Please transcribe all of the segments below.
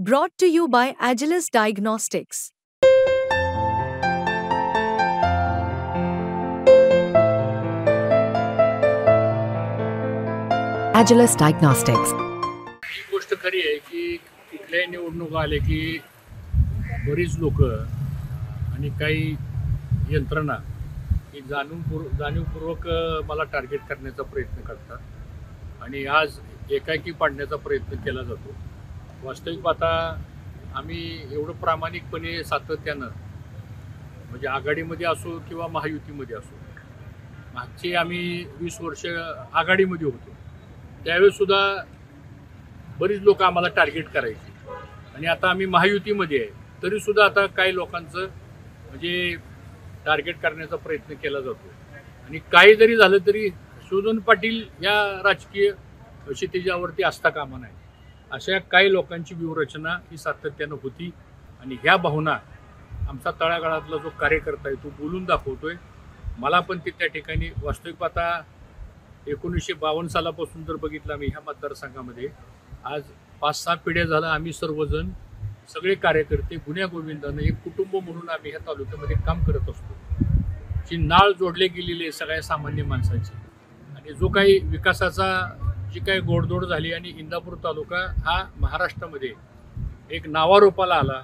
Brought to you by Agilus Diagnostics. Agilus Diagnostics. ही गोष्ट खरी आहे की कुठल्याही निवडणूक आले की बरीच लोक आणि काही यंत्रणा ही जाणीवपूर्वक मला टार्गेट करण्याचा प्रयत्न करतात आणि आज एकाकी पाडण्याचा प्रयत्न केला जातो. वास्तविक पाहता आम्ही एवढं प्रामाणिकपणे सातत्यानं म्हणजे आघाडीमध्ये असो किंवा महायुतीमध्ये असो, मागची आम्ही 20 वर्ष आघाडीमध्ये होतो त्यावेळेस सुद्धा बरीच लोक आम्हाला टार्गेट करायची आणि आता आम्ही महायुतीमध्ये आहे तरीसुद्धा आता काही लोकांचं म्हणजे टार्गेट करण्याचा प्रयत्न केला जातो. आणि काही जरी झालं तरी शोधन पाटील या राजकीय क्षितिजावरती असता कामा नाही, अशा काही लोकांची व्यूहरचना ही सातत्यानं होती. आणि ह्या भावना आमचा तळागाळातला जो कार्यकर्ता आहे तो बोलून दाखवतोय. मला पण ते त्या ठिकाणी वास्तविक पाहता 1952 सालापासून जर बघितलं आम्ही ह्या मतदारसंघामध्ये आज 5-6 पिढ्या झालं आम्ही सर्वजण सगळे कार्यकर्ते गुण्यागोविंदानं एक कुटुंब म्हणून आम्ही ह्या तालुक्यामध्ये काम करत असतो. जी नाळ जोडले गेलेली आहे सगळ्या सामान्य माणसाची आणि जो काही विकासाचा जी काही गोडदोड झाली आणि इंदापूर तालुका हा महाराष्ट्रामध्ये एक नावारूपाला आला,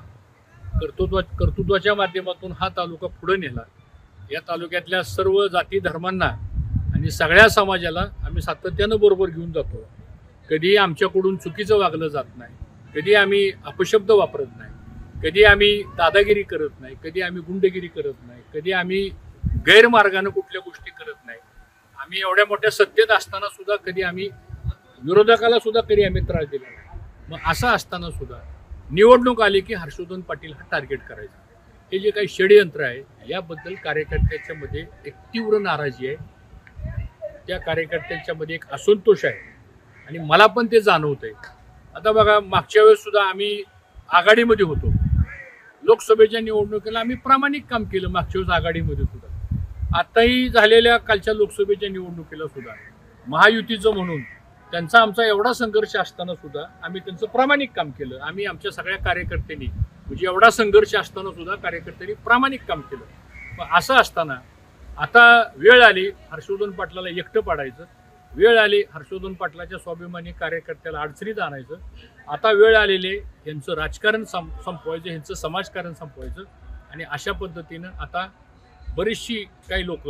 कर्तृत्वाच्या माध्यमातून हा तालुका पुढे नेला. या तालुक्यातल्या सर्व जाती धर्मांना आणि सगळ्या समाजाला आम्ही सातत्यानं बरोबर घेऊन जातो. कधी आमच्याकडून चुकीचं वागलं जात नाही, कधी आम्ही अपशब्द वापरत नाही, कधी आम्ही दादागिरी करत नाही, कधी आम्ही गुंडगिरी करत नाही, कधी आम्ही गैरमार्गानं कुठल्या गोष्टी करत नाही. आम्ही एवढ्या मोठ्या सत्तेत असताना सुद्धा कधी आम्ही विरोधकाला सुद्धा कधी आम्ही त्रास दिला नाही. मग असं असताना सुद्धा निवडणूक आली की हर्षवर्धन पाटील हा टार्गेट करायचा. हे जे काही षडयंत्र आहे याबद्दल कार्यकर्त्यांच्या मध्ये एक तीव्र नाराजी आहे, त्या कार्यकर्त्यांच्या मध्ये एक असंतोष आहे आणि मला पण ते जाणवत आहे. आता बघा मागच्या वेळेस सुद्धा आम्ही आघाडीमध्ये होतो, लोकसभेच्या निवडणुकीला आम्ही प्रामाणिक काम केलं मागच्या वेळेस आघाडीमध्ये सुद्धा. आताही झालेल्या कालच्या लोकसभेच्या निवडणुकीला सुद्धा महायुतीचं म्हणून त्यांचा आमचा एवढा संघर्ष असताना सुद्धा आम्ही त्यांचं प्रामाणिक काम केलं. आम्ही आमच्या सगळ्या कार्यकर्त्यांनी म्हणजे एवढा संघर्ष असताना सुद्धा कार्यकर्त्यांनी प्रामाणिक काम केलं. मग असं असताना आता वेळ आली हर्षवर्धन पाटलाला एकटं पाडायचं, वेळ आली हर्षवर्धन पाटलाच्या स्वाभिमानी कार्यकर्त्याला अडचणीत आणायचं, आता वेळ आलेले यांचं राजकारण संपवायचं, यांचं समाजकारण संपवायचं. आणि अशा पद्धतीनं आता बरीचशी काही लोक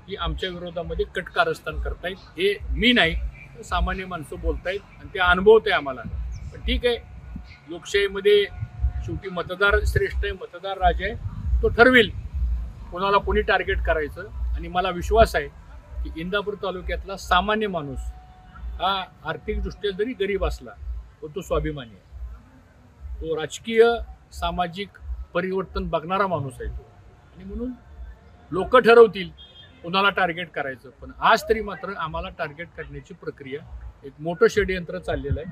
ही आमच्या विरोधामध्ये कटकारस्थान करतायत. हे मी नाही, सामान्य माणसं बोलतायत आणि ते अनुभवत आहे आम्हाला. पण ठीक आहे, लोकशाहीमध्ये शेवटी मतदार श्रेष्ठ आहे, मतदार राजा आहे, तो ठरवेल कोणाला कोणी टार्गेट करायचं. आणि मला विश्वास आहे की इंदापूर तालुक्यातला सामान्य माणूस हा आर्थिकदृष्ट्या जरी गरीब असला तर तो स्वाभिमानी आहे, तो राजकीय सामाजिक परिवर्तन बघणारा माणूस आहे तो. आणि म्हणून लोक ठरवतील कोणाला टार्गेट करायचं. पण आज तरी मात्र आम्हाला टार्गेट करण्याची प्रक्रिया एक मोठं षडयंत्र चाललेलं आहे,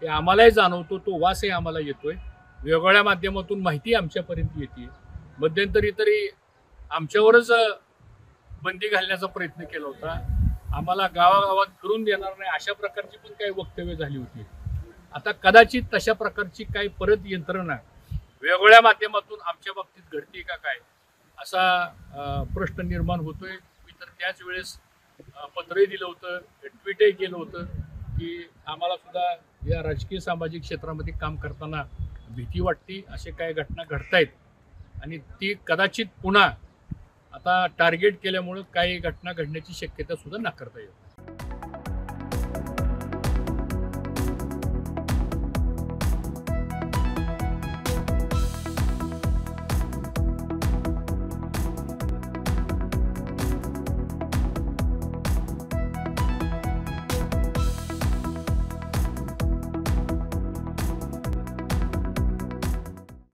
हे आम्हालाही जाणवतो, तो वासही आम्हाला येतोय. वेगवेगळ्या माध्यमातून माहिती आमच्यापर्यंत येते. मध्यंतरी तरी आमच्यावरच बंदी घालण्याचा प्रयत्न केला होता, आम्हाला गावागावात फिरून देणार नाही अशा प्रकारची पण काही वक्तव्य झाली होती. आता कदाचित तशा प्रकारची काही परत यंत्रणा वेगवेगळ्या माध्यमातून आमच्या बाबतीत घडते का काय असा प्रश्न निर्माण होतोय. मी तर त्याच वेळेस पत्रही दिलं होतं, ट्विटही केलं होतं की आम्हाला सुद्धा या राजकीय सामाजिक क्षेत्रामध्ये काम करताना भीती वाटते, असे काही घटना घडतायत आणि ती कदाचित पुन्हा आता टार्गेट केल्यामुळं काही घटना घडण्याची शक्यता सुद्धा नाकारता येईल.